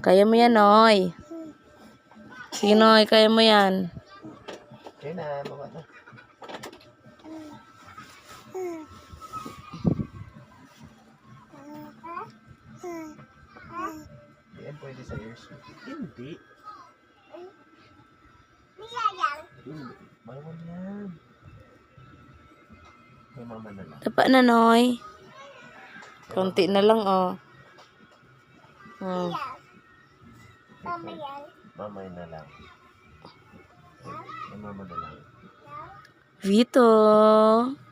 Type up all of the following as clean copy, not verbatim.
Kaya mo yan, Noy. Sige, Noy. Kaya mo yan. Okay na, baba na. Yan pwede sa ears. Hindi. Hindi. Bawal yan. Kay mama na lang. Tapa na, Noy. Konti na lang, oh. Mama na lang. Kay mama na lang. Vito.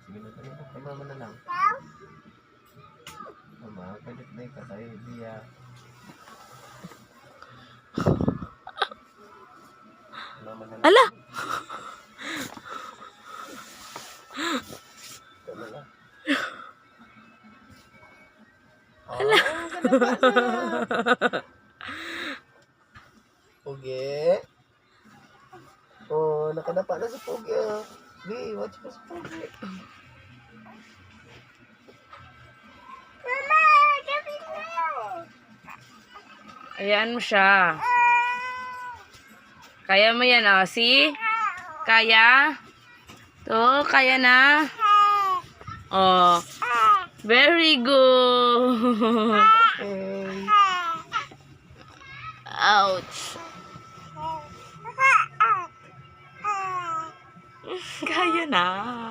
Sige na tayo. Kay mama na lang. Mama, palit na ka tayo. Dia. Mama na lang. Ala! Mama na. Ala! Pugi. Oh, nakadapa na si Pugi. Di, watch mo si Pugi. Ayan mo siya. Kaya mo yan, oh. See? Kaya? To, kaya na? Oh. Very good. Okay. Ouch. Kaya na.